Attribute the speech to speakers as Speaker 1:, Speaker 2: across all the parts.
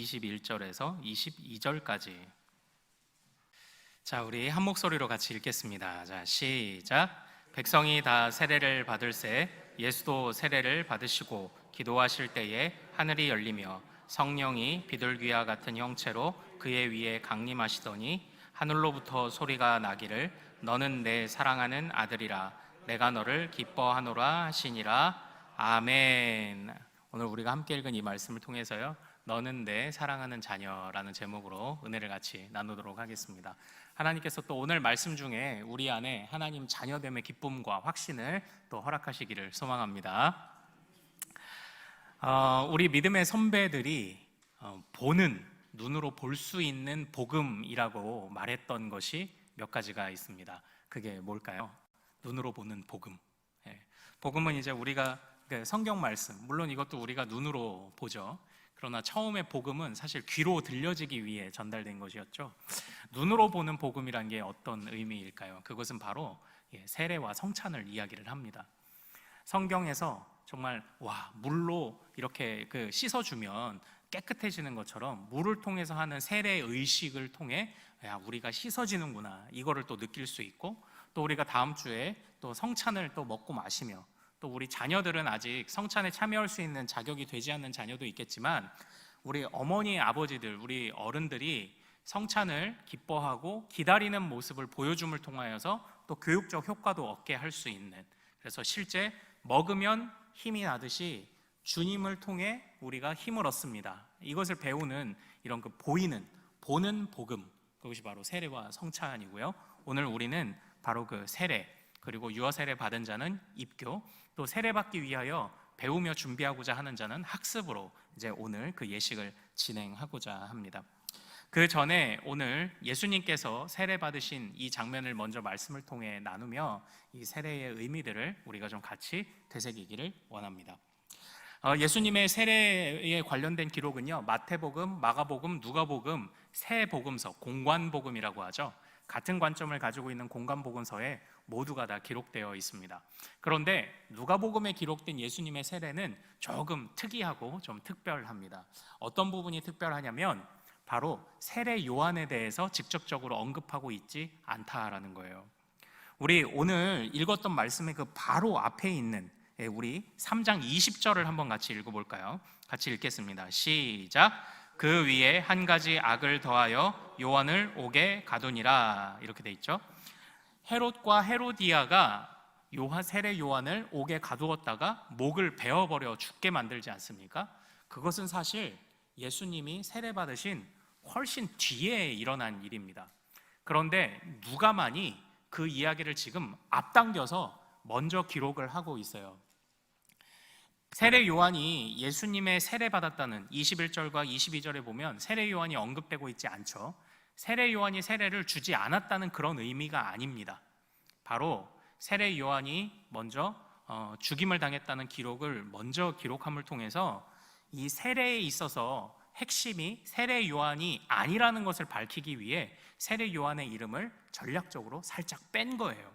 Speaker 1: 21절에서 22절까지. 자, 우리 한 목소리로 같이 읽겠습니다. 자, 시작. 백성이 다 세례를 받을새 예수도 세례를 받으시고 기도하실 때에 하늘이 열리며 성령이 비둘기와 같은 형체로 그의 위에 강림하시더니 하늘로부터 소리가 나기를 너는 내 사랑하는 아들이라 내가 너를 기뻐하노라 하시니라. 아멘. 오늘 우리가 함께 읽은 이 말씀을 통해서요, 너는 내 사랑하는 자녀라는 제목으로 은혜를 같이 나누도록 하겠습니다. 하나님께서 또 오늘 말씀 중에 우리 안에 하나님 자녀됨의 기쁨과 확신을 또 허락하시기를 소망합니다. 우리 믿음의 선배들이 보는, 눈으로 볼 수 있는 복음이라고 말했던 것이 몇 가지가 있습니다. 그게 뭘까요? 눈으로 보는 복음. 복음은 이제 우리가 성경 말씀, 물론 이것도 우리가 눈으로 보죠. 그러나 처음에 복음은 사실 귀로 들려지기 위해 전달된 것이었죠. 눈으로 보는 복음이란 게 어떤 의미일까요? 그것은 바로 세례와 성찬을 이야기를 합니다. 성경에서 정말 물로 이렇게 씻어주면 깨끗해지는 것처럼 물을 통해서 하는 세례 의식을 통해 우리가 씻어지는구나, 이거를 또 느낄 수 있고, 또 우리가 다음 주에 또 성찬을 또 먹고 마시며, 또 우리 자녀들은 아직 성찬에 참여할 수 있는 자격이 되지 않는 자녀도 있겠지만 우리 어머니, 아버지들, 우리 어른들이 성찬을 기뻐하고 기다리는 모습을 보여줌을 통하여서 또 교육적 효과도 얻게 할 수 있는, 그래서 실제 먹으면 힘이 나듯이 주님을 통해 우리가 힘을 얻습니다. 이것을 배우는 이런 보는 복음, 그것이 바로 세례와 성찬이고요. 오늘 우리는 바로 그 세례, 그리고 유아 세례 받은 자는 입교, 또 세례 받기 위하여 배우며 준비하고자 하는 자는 학습으로 이제 오늘 그 예식을 진행하고자 합니다. 그 전에 오늘 예수님께서 세례 받으신 이 장면을 먼저 말씀을 통해 나누며 이 세례의 의미들을 우리가 좀 같이 되새기기를 원합니다. 예수님의 세례에 관련된 기록은요, 마태복음, 마가복음, 누가복음 세 복음서, 공관복음이라고 하죠. 같은 관점을 가지고 있는 공관복음서에 모두가 다 기록되어 있습니다. 그런데 누가복음에 기록된 예수님의 세례는 조금 특이하고 좀 특별합니다. 어떤 부분이 특별하냐면 바로 세례 요한에 대해서 직접적으로 언급하고 있지 않다라는 거예요. 우리 오늘 읽었던 말씀의 그 바로 앞에 있는 우리 3장 20절을 한번 같이 읽어볼까요? 같이 읽겠습니다. 시작. 그 위에 한 가지 악을 더하여 요한을 옥에 가두니라, 이렇게 돼 있죠. 헤롯과 헤로디아가 세례 요한을 옥에 가두었다가 목을 베어버려 죽게 만들지 않습니까? 그것은 사실 예수님이 세례 받으신 훨씬 뒤에 일어난 일입니다. 그런데 누가만이 그 이야기를 지금 앞당겨서 먼저 기록을 하고 있어요. 세례 요한이 예수님의 세례 받았다는 21절과 22절에 보면 세례 요한이 언급되고 있지 않죠. 세례 요한이 세례를 주지 않았다는 그런 의미가 아닙니다. 바로 세례 요한이 먼저 죽임을 당했다는 기록을 먼저 기록함을 통해서 이 세례에 있어서 핵심이 세례 요한이 아니라는 것을 밝히기 위해 세례 요한의 이름을 전략적으로 살짝 뺀 거예요.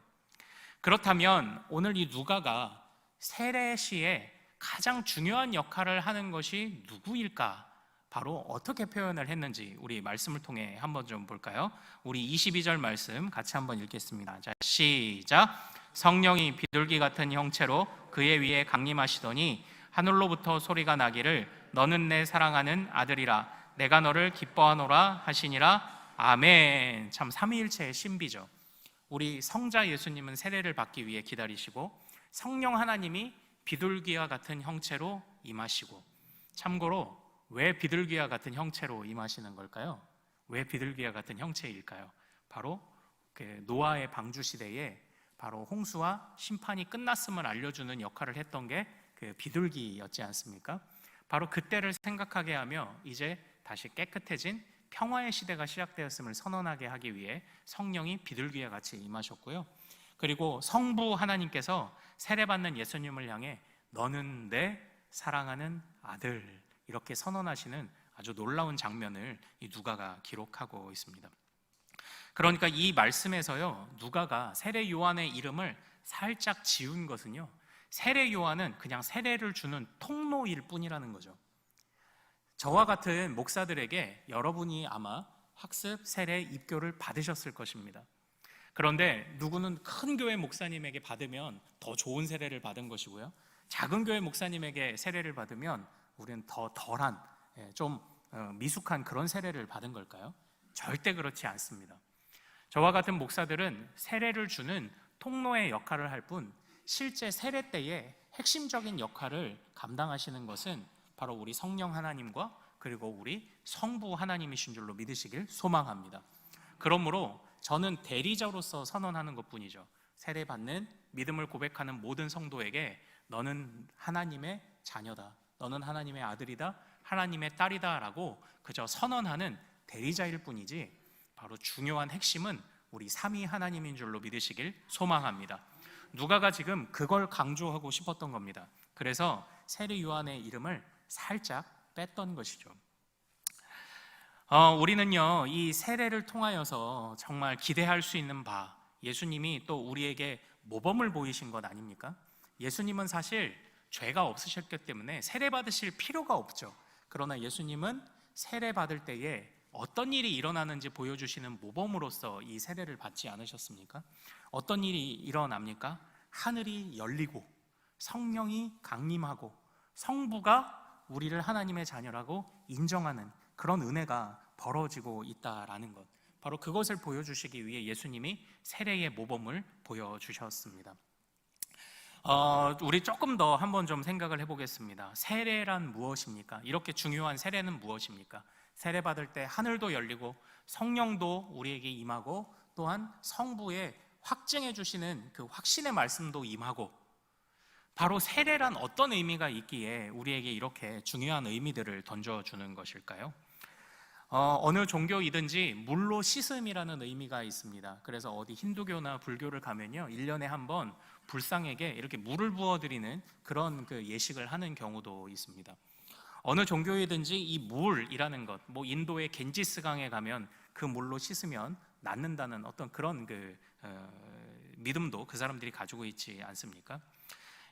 Speaker 1: 그렇다면 오늘 이 누가가 세례 시에 가장 중요한 역할을 하는 것이 누구일까? 바로 어떻게 표현을 했는지 우리 말씀을 통해 한번 좀 볼까요? 우리 22절 말씀 같이 한번 읽겠습니다. 자, 시작. 성령이 비둘기 같은 형체로 그의 위에 강림하시더니 하늘로부터 소리가 나기를 너는 내 사랑하는 아들이라 내가 너를 기뻐하노라 하시니라. 아멘. 참 삼위일체의 신비죠. 우리 성자 예수님은 세례를 받기 위해 기다리시고 성령 하나님이 비둘기와 같은 형체로 임하시고, 참고로 왜 비둘기와 같은 형체로 임하시는 걸까요? 왜 비둘기와 같은 형체일까요? 바로 노아의 방주 시대에 바로 홍수와 심판이 끝났음을 알려주는 역할을 했던 게 그 비둘기였지 않습니까? 바로 그때를 생각하게 하며 이제 다시 깨끗해진 평화의 시대가 시작되었음을 선언하게 하기 위해 성령이 비둘기와 같이 임하셨고요. 그리고 성부 하나님께서 세례받는 예수님을 향해 너는 내 사랑하는 아들, 이렇게 선언하시는 아주 놀라운 장면을 이 누가가 기록하고 있습니다. 그러니까 이 말씀에서요, 누가가 세례 요한의 이름을 살짝 지운 것은요, 세례 요한은 그냥 세례를 주는 통로일 뿐이라는 거죠. 저와 같은 목사들에게 여러분이 아마 학습, 세례, 입교를 받으셨을 것입니다. 그런데 누구는 큰 교회 목사님에게 받으면 더 좋은 세례를 받은 것이고요, 작은 교회 목사님에게 세례를 받으면 우리는 더 덜한, 좀 미숙한 그런 세례를 받은 걸까요? 절대 그렇지 않습니다. 저와 같은 목사들은 세례를 주는 통로의 역할을 할 뿐, 실제 세례 때에 핵심적인 역할을 감당하시는 것은 바로 우리 성령 하나님과 그리고 우리 성부 하나님이신 줄로 믿으시길 소망합니다. 그러므로 저는 대리자로서 선언하는 것뿐이죠. 세례받는, 믿음을 고백하는 모든 성도에게 너는 하나님의 자녀다, 너는 하나님의 아들이다, 하나님의 딸이다 라고 그저 선언하는 대리자일 뿐이지, 바로 중요한 핵심은 우리 삼위 하나님인 줄로 믿으시길 소망합니다. 누가가 지금 그걸 강조하고 싶었던 겁니다. 그래서 세례 요한의 이름을 살짝 뺐던 것이죠. 우리는요, 이 세례를 통하여서 정말 기대할 수 있는 바, 예수님이 또 우리에게 모범을 보이신 것 아닙니까? 예수님은 사실 죄가 없으셨기 때문에 세례 받으실 필요가 없죠. 그러나 예수님은 세례 받을 때에 어떤 일이 일어나는지 보여주시는 모범으로서 이 세례를 받지 않으셨습니까? 어떤 일이 일어납니까? 하늘이 열리고 성령이 강림하고 성부가 우리를 하나님의 자녀라고 인정하는 그런 은혜가 벌어지고 있다라는 것, 바로 그것을 보여주시기 위해 예수님이 세례의 모범을 보여주셨습니다. 우리 조금 더 한번 좀 생각을 해보겠습니다. 세례란 무엇입니까? 이렇게 중요한 세례는 무엇입니까? 세례 받을 때 하늘도 열리고 성령도 우리에게 임하고 또한 성부의 확증해 주시는 그 확신의 말씀도 임하고, 바로 세례란 어떤 의미가 있기에 우리에게 이렇게 중요한 의미들을 던져주는 것일까요? 어느 종교이든지 물로 씻음이라는 의미가 있습니다. 그래서 어디 힌두교나 불교를 가면요, 1년에 한 번 불상에게 이렇게 물을 부어드리는 그런 그 예식을 하는 경우도 있습니다. 어느 종교이든지 이 물이라는 것, 뭐 인도의 겐지스강에 가면 그 물로 씻으면 낫는다는 어떤 그런 믿음도 그 사람들이 가지고 있지 않습니까?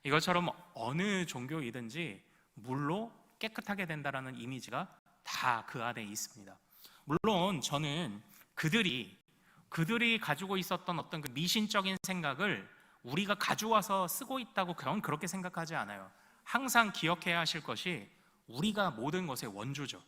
Speaker 1: 이것처럼 어느 종교이든지 물로 깨끗하게 된다라는 이미지가 다 그 안에 있습니다. 물론 저는 그들이 가지고 있었던 어떤 그 미신적인 생각을 우리가 가져와서 쓰고 있다고 그렇게 생각하지 않아요. 항상 기억해야 하실 것이, 우리가 모든 것의 원조죠.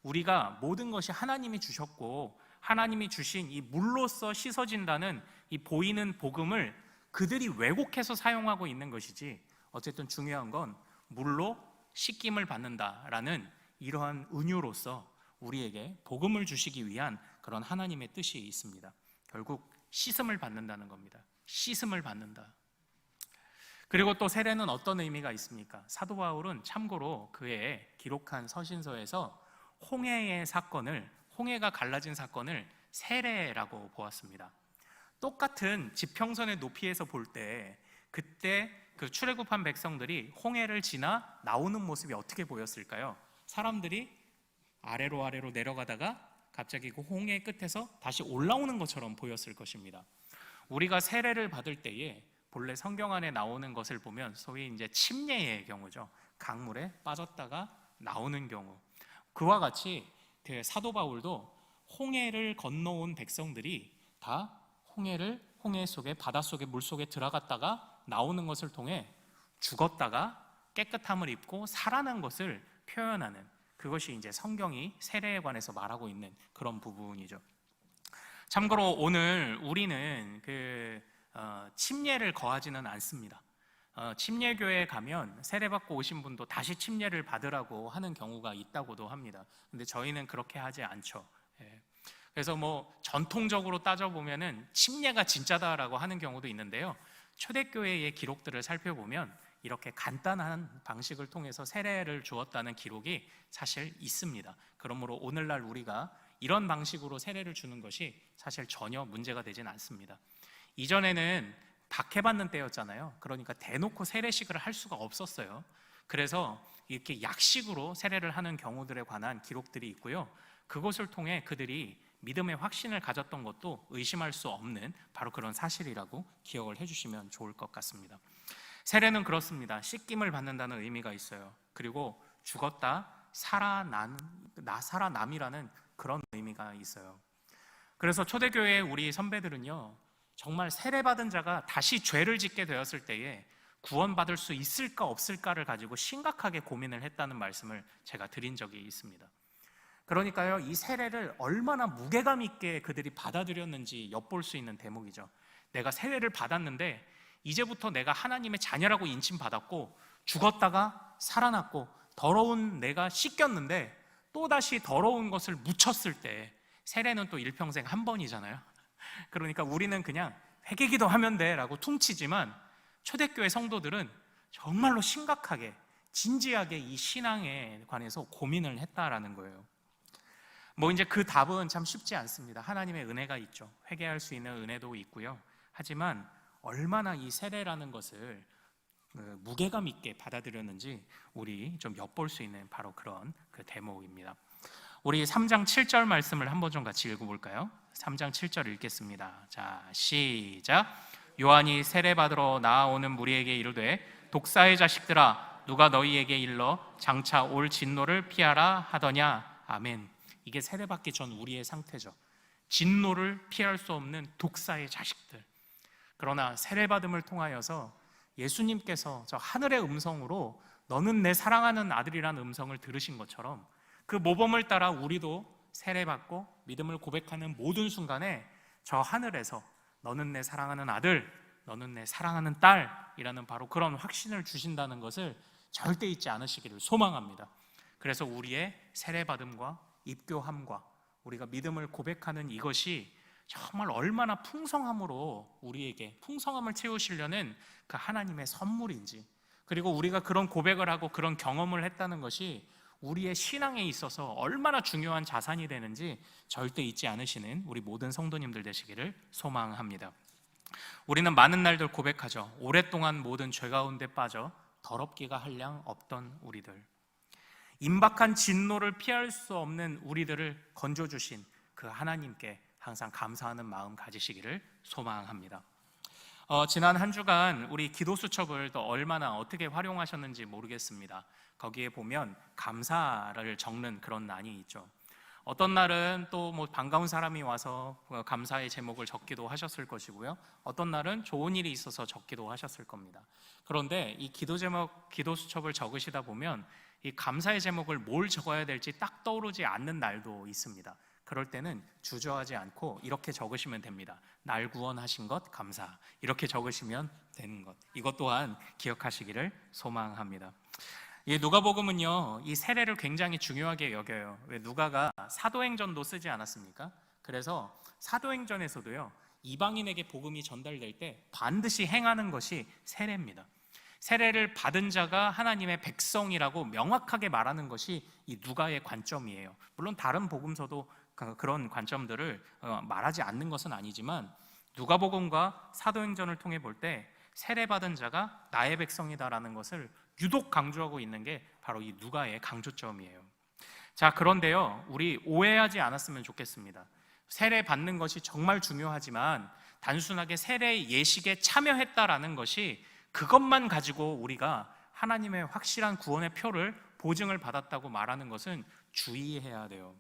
Speaker 1: 우리가 모든 것이 하나님이 주셨고 하나님이 주신 이 물로써 씻어진다는 이 보이는 복음을 그들이 왜곡해서 사용하고 있는 것이지, 어쨌든 중요한 건 물로 씻김을 받는다라는 이러한 은유로서 우리에게 복음을 주시기 위한 그런 하나님의 뜻이 있습니다. 결국 씻음을 받는다는 겁니다. 씻음을 받는다. 그리고 또 세례는 어떤 의미가 있습니까? 사도 바울은 참고로 그의 기록한 서신서에서 홍해가 갈라진 사건을 세례라고 보았습니다. 똑같은 지평선의 높이에서 볼 때 그때 그 출애굽한 백성들이 홍해를 지나 나오는 모습이 어떻게 보였을까요? 사람들이 아래로 내려가다가 갑자기 그 홍해 끝에서 다시 올라오는 것처럼 보였을 것입니다. 우리가 세례를 받을 때에 본래 성경 안에 나오는 것을 보면 소위 이제 침례의 경우죠. 강물에 빠졌다가 나오는 경우. 그와 같이 그 사도 바울도 홍해를 건너온 백성들이 다 홍해 속에, 바닷속에, 물속에 들어갔다가 나오는 것을 통해 죽었다가 깨끗함을 입고 살아난 것을 표현하는, 그것이 이제 성경이 세례에 관해서 말하고 있는 그런 부분이죠. 참고로 오늘 우리는 침례를 거하지는 않습니다. 침례교회에 가면 세례받고 오신 분도 다시 침례를 받으라고 하는 경우가 있다고도 합니다. 근데 저희는 그렇게 하지 않죠. 그래서 뭐 전통적으로 따져보면은 침례가 진짜다라고 하는 경우도 있는데요, 초대교회의 기록들을 살펴보면 이렇게 간단한 방식을 통해서 세례를 주었다는 기록이 사실 있습니다. 그러므로 오늘날 우리가 이런 방식으로 세례를 주는 것이 사실 전혀 문제가 되진 않습니다. 이전에는 박해받는 때였잖아요. 그러니까 대놓고 세례식을 할 수가 없었어요. 그래서 이렇게 약식으로 세례를 하는 경우들에 관한 기록들이 있고요, 그것을 통해 그들이 믿음의 확신을 가졌던 것도 의심할 수 없는 바로 그런 사실이라고 기억을 해주시면 좋을 것 같습니다. 세례는 그렇습니다. 씻김을 받는다는 의미가 있어요. 그리고 죽었다 살아남이라는 그런 의미가 있어요. 그래서 초대교회 우리 선배들은요, 정말 세례받은 자가 다시 죄를 짓게 되었을 때에 구원받을 수 있을까 없을까를 가지고 심각하게 고민을 했다는 말씀을 제가 드린 적이 있습니다. 그러니까요, 이 세례를 얼마나 무게감 있게 그들이 받아들였는지 엿볼 수 있는 대목이죠. 내가 세례를 받았는데 이제부터 내가 하나님의 자녀라고 인침받았고 죽었다가 살아났고 더러운 내가 씻겼는데 또다시 더러운 것을 묻혔을 때, 세례는 또 일평생 한 번이잖아요. 그러니까 우리는 그냥 회개기도 하면 돼 라고 퉁치지만, 초대교회 성도들은 정말로 심각하게 진지하게 이 신앙에 관해서 고민을 했다라는 거예요. 뭐 이제 그 답은 참 쉽지 않습니다. 하나님의 은혜가 있죠. 회개할 수 있는 은혜도 있고요. 하지만 얼마나 이 세례라는 것을 무게감 있게 받아들였는지 우리 좀 엿볼 수 있는 바로 그런 그 대목입니다. 우리 3장 7절 말씀을 한번 좀 같이 읽어볼까요? 3장 7절 읽겠습니다. 자, 시작. 요한이 세례받으러 나아오는 무리에게 이르되 독사의 자식들아, 누가 너희에게 일러 장차 올 진노를 피하라 하더냐. 아멘. 이게 세례받기 전 우리의 상태죠. 진노를 피할 수 없는 독사의 자식들. 그러나 세례받음을 통하여서 예수님께서 저 하늘의 음성으로 너는 내 사랑하는 아들이라는 음성을 들으신 것처럼 그 모범을 따라 우리도 세례받고 믿음을 고백하는 모든 순간에 저 하늘에서 너는 내 사랑하는 아들, 너는 내 사랑하는 딸이라는 바로 그런 확신을 주신다는 것을 절대 잊지 않으시기를 소망합니다. 그래서 우리의 세례받음과 입교함과 우리가 믿음을 고백하는 이것이 정말 얼마나 풍성함으로 우리에게 풍성함을 채우시려는 그 하나님의 선물인지, 그리고 우리가 그런 고백을 하고 그런 경험을 했다는 것이 우리의 신앙에 있어서 얼마나 중요한 자산이 되는지 절대 잊지 않으시는 우리 모든 성도님들 되시기를 소망합니다. 우리는 많은 날들 고백하죠. 오랫동안 모든 죄 가운데 빠져 더럽기가 한량 없던 우리들, 임박한 진노를 피할 수 없는 우리들을 건져주신 그 하나님께 항상 감사하는 마음 가지시기를 소망합니다. 지난 한 주간 우리 기도수첩을 또 얼마나 어떻게 활용하셨는지 모르겠습니다. 거기에 보면 감사를 적는 그런 난이 있죠. 어떤 날은 또 뭐 반가운 사람이 와서 감사의 제목을 적기도 하셨을 것이고요. 어떤 날은 좋은 일이 있어서 적기도 하셨을 겁니다. 그런데 이 기도 제목, 기도수첩을 적으시다 보면 이 감사의 제목을 뭘 적어야 될지 딱 떠오르지 않는 날도 있습니다. 그럴 때는 주저하지 않고 이렇게 적으시면 됩니다. 날 구원하신 것 감사. 이렇게 적으시면 되는 것. 이것 또한 기억하시기를 소망합니다. 이 누가복음은요, 이 세례를 굉장히 중요하게 여겨요. 왜 누가가 사도행전도 쓰지 않았습니까? 그래서 사도행전에서도요, 이방인에게 복음이 전달될 때 반드시 행하는 것이 세례입니다. 세례를 받은 자가 하나님의 백성이라고 명확하게 말하는 것이 이 누가의 관점이에요. 물론 다른 복음서도 그런 관점들을 말하지 않는 것은 아니지만, 누가복음과 사도행전을 통해 볼 때 세례받은 자가 나의 백성이다라는 것을 유독 강조하고 있는 게 바로 이 누가의 강조점이에요. 자, 그런데요, 우리 오해하지 않았으면 좋겠습니다. 세례 받는 것이 정말 중요하지만 단순하게 세례 예식에 참여했다라는 것이, 그것만 가지고 우리가 하나님의 확실한 구원의 표를 보증을 받았다고 말하는 것은 주의해야 돼요.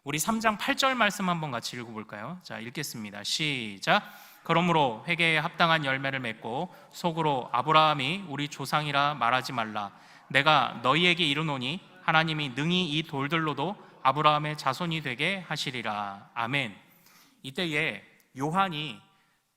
Speaker 1: 우리 3장 8절 말씀 한번 같이 읽어볼까요? 자, 읽겠습니다. 시작. 그러므로 회개에 합당한 열매를 맺고 속으로 아브라함이 우리 조상이라 말하지 말라. 내가 너희에게 이르노니 하나님이 능히 이 돌들로도 아브라함의 자손이 되게 하시리라. 아멘. 이때에 요한이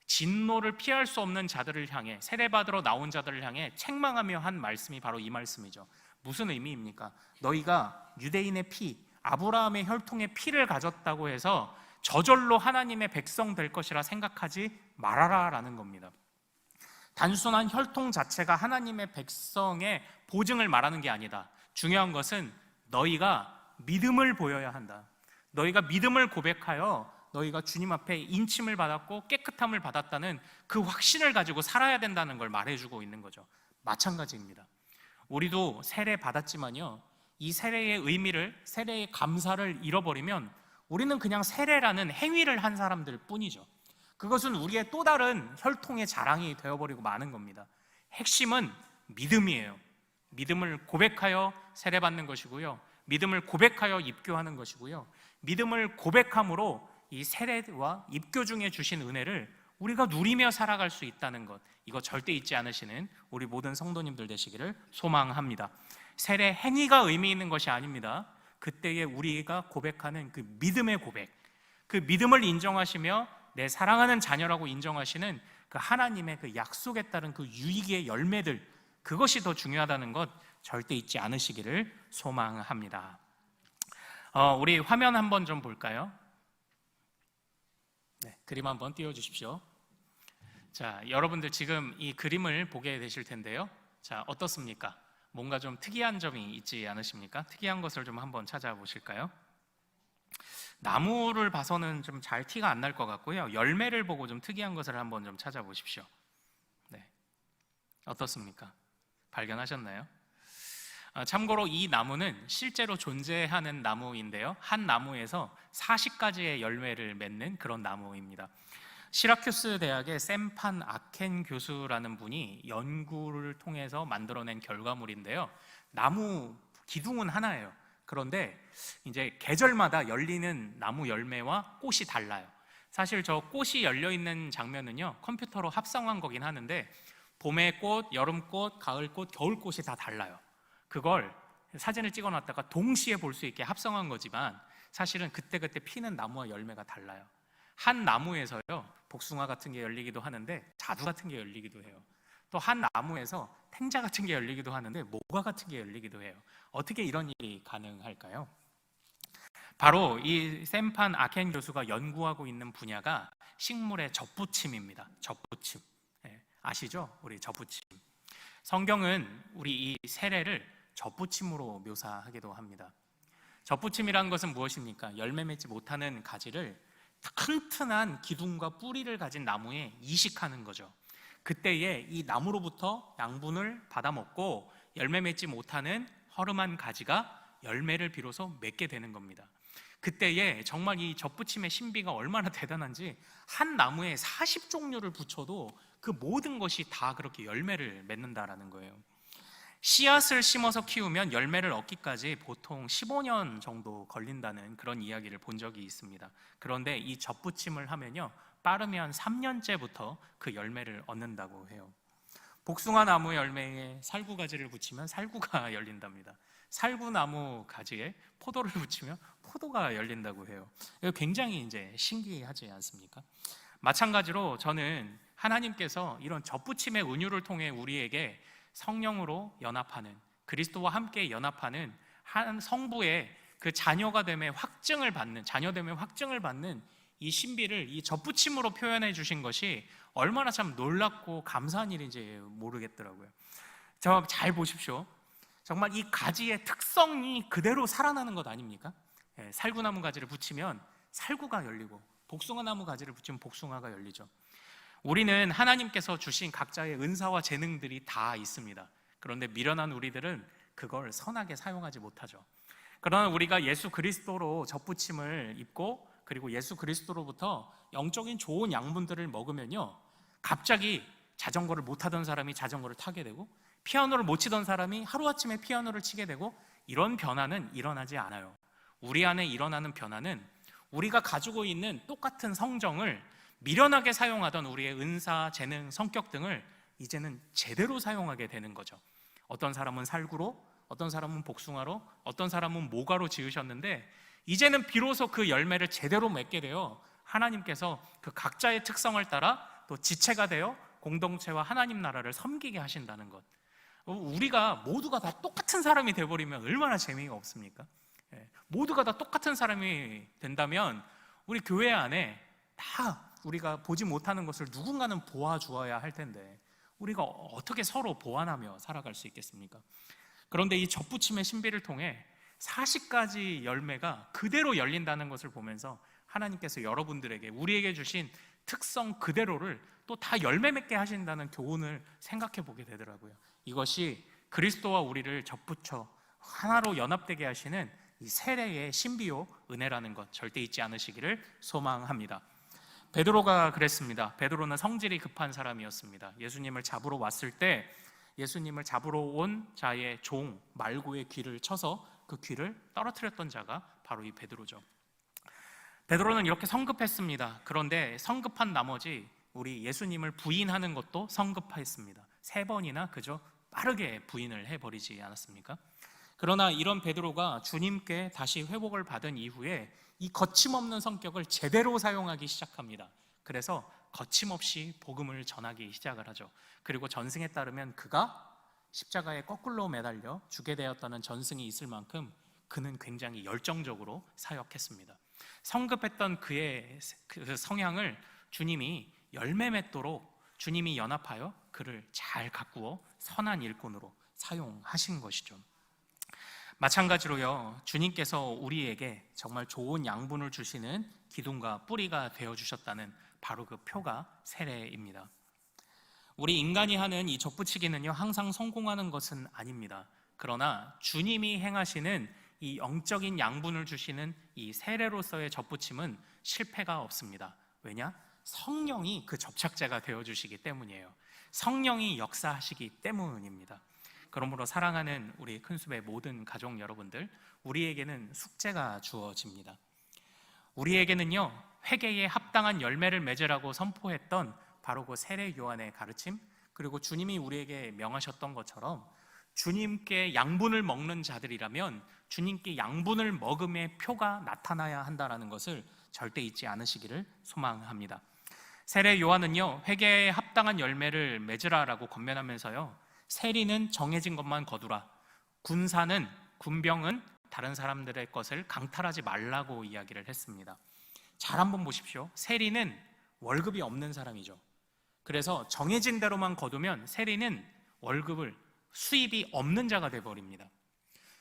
Speaker 1: 진노를 피할 수 없는 자들을 향해, 세례받으러 나온 자들을 향해 책망하며 한 말씀이 바로 이 말씀이죠. 무슨 의미입니까? 너희가 유대인의 피, 아브라함의 혈통의 피를 가졌다고 해서 저절로 하나님의 백성 될 것이라 생각하지 말아라 라는 겁니다. 단순한 혈통 자체가 하나님의 백성의 보증을 말하는 게 아니다. 중요한 것은 너희가 믿음을 보여야 한다. 너희가 믿음을 고백하여 너희가 주님 앞에 인침을 받았고 깨끗함을 받았다는 그 확신을 가지고 살아야 된다는 걸 말해주고 있는 거죠. 마찬가지입니다. 우리도 세례 받았지만요, 이 세례의 의미를, 세례의 감사를 잃어버리면 우리는 그냥 세례라는 행위를 한 사람들 뿐이죠. 그것은 우리의 또 다른 혈통의 자랑이 되어버리고 마는 겁니다. 핵심은 믿음이에요. 믿음을 고백하여 세례받는 것이고요, 믿음을 고백하여 입교하는 것이고요, 믿음을 고백함으로 이 세례와 입교 중에 주신 은혜를 우리가 누리며 살아갈 수 있다는 것, 이거 절대 잊지 않으시는 우리 모든 성도님들 되시기를 소망합니다. 세례 행위가 의미 있는 것이 아닙니다. 그때에 우리가 고백하는 그 믿음의 고백, 그 믿음을 인정하시며 내 사랑하는 자녀라고 인정하시는 그 하나님의 그 약속에 따른 그 유익의 열매들, 그것이 더 중요하다는 것 절대 잊지 않으시기를 소망합니다. 우리 화면 한번 좀 볼까요? 네, 그림 한번 띄워주십시오. 자, 여러분들 지금 이 그림을 보게 되실 텐데요. 자, 어떻습니까? 뭔가 좀 특이한 점이 있지 않으십니까? 특이한 것을 좀 한번 찾아보실까요? 나무를 봐서는 좀 잘 티가 안 날 것 같고요, 열매를 보고 좀 특이한 것을 한번 좀 찾아보십시오. 네, 어떻습니까? 발견하셨나요? 참고로 이 나무는 실제로 존재하는 나무인데요, 한 나무에서 40가지의 열매를 맺는 그런 나무입니다. 시라큐스 대학의 샘판 아켄 교수라는 분이 연구를 통해서 만들어낸 결과물인데요, 나무 기둥은 하나예요. 그런데 이제 계절마다 열리는 나무 열매와 꽃이 달라요. 사실 저 꽃이 열려 있는 장면은요, 컴퓨터로 합성한 거긴 하는데 봄의 꽃, 여름꽃, 가을꽃, 겨울꽃이 다 달라요. 그걸 사진을 찍어놨다가 동시에 볼 수 있게 합성한 거지만 사실은 그때그때 피는 나무와 열매가 달라요. 한 나무에서요, 복숭아 같은 게 열리기도 하는데 자두 같은 게 열리기도 해요. 또 한 나무에서 탱자 같은 게 열리기도 하는데 모과 같은 게 열리기도 해요. 어떻게 이런 일이 가능할까요? 바로 이 샘판 아켄 교수가 연구하고 있는 분야가 식물의 접붙임입니다. 접붙임. 아시죠? 우리 접붙임. 성경은 우리 이 세례를 접붙임으로 묘사하기도 합니다. 접붙임이라는 것은 무엇입니까? 열매 맺지 못하는 가지를 튼튼한 기둥과 뿌리를 가진 나무에 이식하는 거죠. 그때에 이 나무로부터 양분을 받아먹고 열매 맺지 못하는 허름한 가지가 열매를 비로소 맺게 되는 겁니다. 그때에 정말 이 접붙임의 신비가 얼마나 대단한지 한 나무에 40종류를 붙여도 그 모든 것이 다 그렇게 열매를 맺는다라는 거예요. 씨앗을 심어서 키우면 열매를 얻기까지 보통 15년 정도 걸린다는 그런 이야기를 본 적이 있습니다. 그런데 이 접붙임을 하면요, 빠르면 3년째부터 그 열매를 얻는다고 해요. 복숭아 나무 열매에 살구가지를 붙이면 살구가 열린답니다. 살구나무 가지에 포도를 붙이면 포도가 열린다고 해요. 이거 굉장히 이제 신기하지 않습니까? 마찬가지로 저는 하나님께서 이런 접붙임의 은유를 통해 우리에게 성령으로 연합하는, 그리스도와 함께 연합하는 한 성부의 그 자녀가 됨의 확증을 받는, 자녀됨의 확증을 받는 이 신비를 이 접붙임으로 표현해 주신 것이 얼마나 참 놀랍고 감사한 일인지 모르겠더라고요. 저 잘 보십시오. 정말 이 가지의 특성이 그대로 살아나는 것 아닙니까? 살구나무 가지를 붙이면 살구가 열리고 복숭아나무 가지를 붙이면 복숭아가 열리죠. 우리는 하나님께서 주신 각자의 은사와 재능들이 다 있습니다. 그런데 미련한 우리들은 그걸 선하게 사용하지 못하죠. 그러나 우리가 예수 그리스도로 접붙임을 입고 그리고 예수 그리스도로부터 영적인 좋은 양분들을 먹으면요, 갑자기 자전거를 못 타던 사람이 자전거를 타게 되고 피아노를 못 치던 사람이 하루아침에 피아노를 치게 되고, 이런 변화는 일어나지 않아요. 우리 안에 일어나는 변화는 우리가 가지고 있는 똑같은 성정을 미련하게 사용하던 우리의 은사, 재능, 성격 등을 이제는 제대로 사용하게 되는 거죠. 어떤 사람은 살구로, 어떤 사람은 복숭아로, 어떤 사람은 모과로 지으셨는데 이제는 비로소 그 열매를 제대로 맺게 되어 하나님께서 그 각자의 특성을 따라 또 지체가 되어 공동체와 하나님 나라를 섬기게 하신다는 것. 우리가 모두가 다 똑같은 사람이 되어버리면 얼마나 재미가 없습니까? 모두가 다 똑같은 사람이 된다면 우리 교회 안에 다 우리가 보지 못하는 것을 누군가는 보아주어야 할 텐데 우리가 어떻게 서로 보완하며 살아갈 수 있겠습니까? 그런데 이 접붙임의 신비를 통해 40가지 열매가 그대로 열린다는 것을 보면서 하나님께서 여러분들에게, 우리에게 주신 특성 그대로를 또 다 열매 맺게 하신다는 교훈을 생각해 보게 되더라고요. 이것이 그리스도와 우리를 접붙여 하나로 연합되게 하시는 이 세례의 신비요 은혜라는 것 절대 잊지 않으시기를 소망합니다. 베드로가 그랬습니다. 베드로는 성질이 급한 사람이었습니다. 예수님을 잡으러 왔을 때 예수님을 잡으러 온 자의 종 말고의 귀를 쳐서 그 귀를 떨어뜨렸던 자가 바로 이 베드로죠. 베드로는 이렇게 성급했습니다. 그런데 성급한 나머지 우리 예수님을 부인하는 것도 성급했습니다. 3번이나 그저 빠르게 부인을 해버리지 않았습니까? 그러나 이런 베드로가 주님께 다시 회복을 받은 이후에 이 거침없는 성격을 제대로 사용하기 시작합니다. 그래서 거침없이 복음을 전하기 시작을 하죠. 그리고 전승에 따르면 그가 십자가에 거꾸로 매달려 죽게 되었다는 전승이 있을 만큼 그는 굉장히 열정적으로 사역했습니다. 성급했던 그의 그 성향을 주님이 열매 맺도록 주님이 연합하여 그를 잘 가꾸어 선한 일꾼으로 사용하신 것이죠. 마찬가지로요, 주님께서 우리에게 정말 좋은 양분을 주시는 기둥과 뿌리가 되어주셨다는 바로 그 표가 세례입니다. 우리 인간이 하는 이 접붙이기는요, 항상 성공하는 것은 아닙니다. 그러나 주님이 행하시는 이 영적인 양분을 주시는 이 세례로서의 접붙임은 실패가 없습니다. 왜냐? 성령이 그 접착제가 되어주시기 때문이에요. 성령이 역사하시기 때문입니다. 그러므로 사랑하는 우리 큰숲의 모든 가족 여러분들, 우리에게는 숙제가 주어집니다. 우리에게는요, 회개에 합당한 열매를 맺으라고 선포했던 바로 그 세례 요한의 가르침, 그리고 주님이 우리에게 명하셨던 것처럼 주님께 양분을 먹는 자들이라면 주님께 양분을 먹음의 표가 나타나야 한다는 것을 절대 잊지 않으시기를 소망합니다. 세례 요한은요, 회개에 합당한 열매를 맺으라라고 권면하면서요, 세리는 정해진 것만 거두라, 군병은 다른 사람들의 것을 강탈하지 말라고 이야기를 했습니다. 잘 한번 보십시오. 세리는 월급이 없는 사람이죠. 그래서 정해진 대로만 거두면 세리는 수입이 없는 자가 되어버립니다.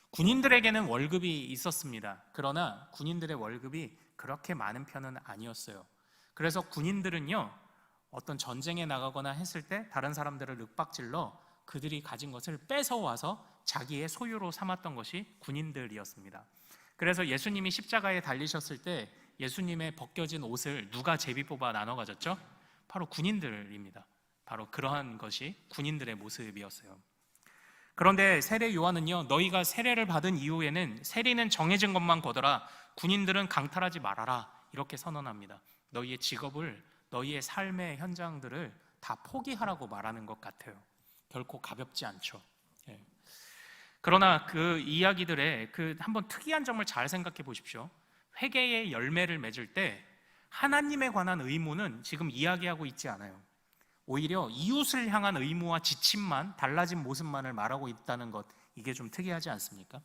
Speaker 1: 군인들에게는 월급이 있었습니다. 그러나 군인들의 월급이 그렇게 많은 편은 아니었어요. 그래서 군인들은요, 어떤 전쟁에 나가거나 했을 때 다른 사람들을 윽박질러 그들이 가진 것을 뺏어와서 자기의 소유로 삼았던 것이 군인들이었습니다. 그래서 예수님이 십자가에 달리셨을 때 예수님의 벗겨진 옷을 누가 제비 뽑아 나눠 가졌죠? 바로 군인들입니다. 바로 그러한 것이 군인들의 모습이었어요. 그런데 세례 요한은요, 너희가 세례를 받은 이후에는 세리는 정해진 것만 거둬라, 군인들은 강탈하지 말아라, 이렇게 선언합니다. 너희의 직업을, 너희의 삶의 현장들을 다 포기하라고 말하는 것 같아요. 결코 가볍지 않죠. 그러나 그 이야기들의 한번 특이한 점을 잘 생각해 보십시오. 회개의 열매를 맺을 때 하나님에 관한 의무는 지금 이야기하고 있지 않아요. 오히려 이웃을 향한 의무와 지침만, 달라진 모습만을 말하고 있다는 것, 이게 좀 특이하지 않습니까?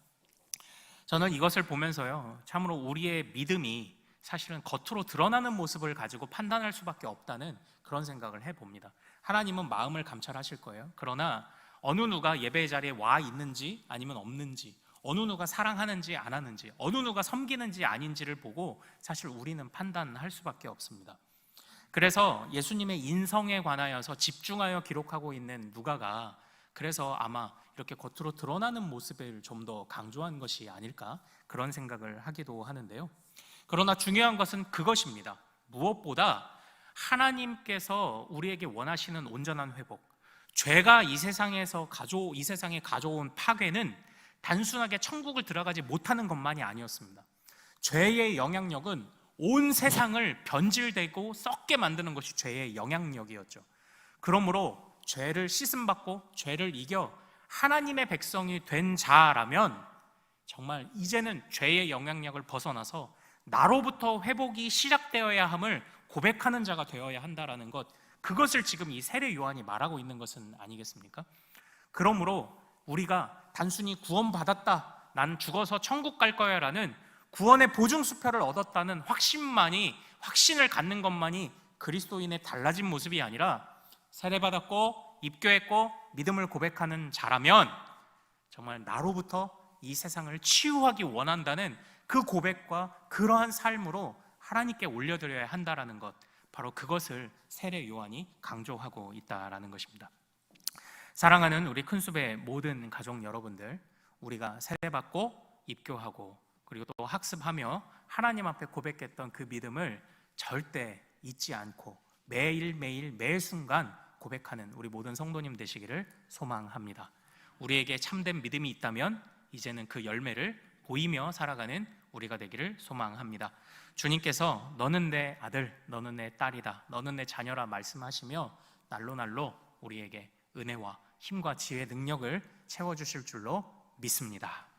Speaker 1: 저는 이것을 보면서요, 참으로 우리의 믿음이 사실은 겉으로 드러나는 모습을 가지고 판단할 수밖에 없다는 그런 생각을 해봅니다. 하나님은 마음을 감찰하실 거예요. 그러나 어느 누가 예배의 자리에 와 있는지 아니면 없는지, 어느 누가 사랑하는지 안 하는지, 어느 누가 섬기는지 아닌지를 보고 사실 우리는 판단할 수밖에 없습니다. 그래서 예수님의 인성에 관하여서 집중하여 기록하고 있는 누가가 그래서 아마 이렇게 겉으로 드러나는 모습을 좀 더 강조한 것이 아닐까, 그런 생각을 하기도 하는데요. 그러나 중요한 것은 그것입니다. 무엇보다 하나님께서 우리에게 원하시는 온전한 회복, 죄가 이 세상에 가져온 파괴는 단순하게 천국을 들어가지 못하는 것만이 아니었습니다. 죄의 영향력은 온 세상을 변질되고 썩게 만드는 것이 죄의 영향력이었죠. 그러므로 죄를 씻음받고 죄를 이겨 하나님의 백성이 된 자라면 정말 이제는 죄의 영향력을 벗어나서 나로부터 회복이 시작되어야 함을 고백하는 자가 되어야 한다라는 것, 그것을 지금 이 세례 요한이 말하고 있는 것은 아니겠습니까? 그러므로 우리가 단순히 구원받았다, 난 죽어서 천국 갈 거야 라는 구원의 보증수표를 얻었다는 확신을 갖는 것만이 그리스도인의 달라진 모습이 아니라 세례받았고 입교했고 믿음을 고백하는 자라면 정말 나로부터 이 세상을 치유하기 원한다는 그 고백과 그러한 삶으로 하나님께 올려드려야 한다는 것, 바로 그것을 세례 요한이 강조하고 있다는 것입니다. 사랑하는 우리 큰숲의 모든 가족 여러분들, 우리가 세례받고 입교하고 그리고 또 학습하며 하나님 앞에 고백했던 그 믿음을 절대 잊지 않고 매일매일 매 순간 고백하는 우리 모든 성도님 되시기를 소망합니다. 우리에게 참된 믿음이 있다면 이제는 그 열매를 보이며 살아가는 우리가 되기를 소망합니다. 주님께서 너는 내 아들, 너는 내 딸이다, 너는 내 자녀라 말씀하시며 날로 우리에게 은혜와 힘과 지혜의 능력을 채워주실 줄로 믿습니다.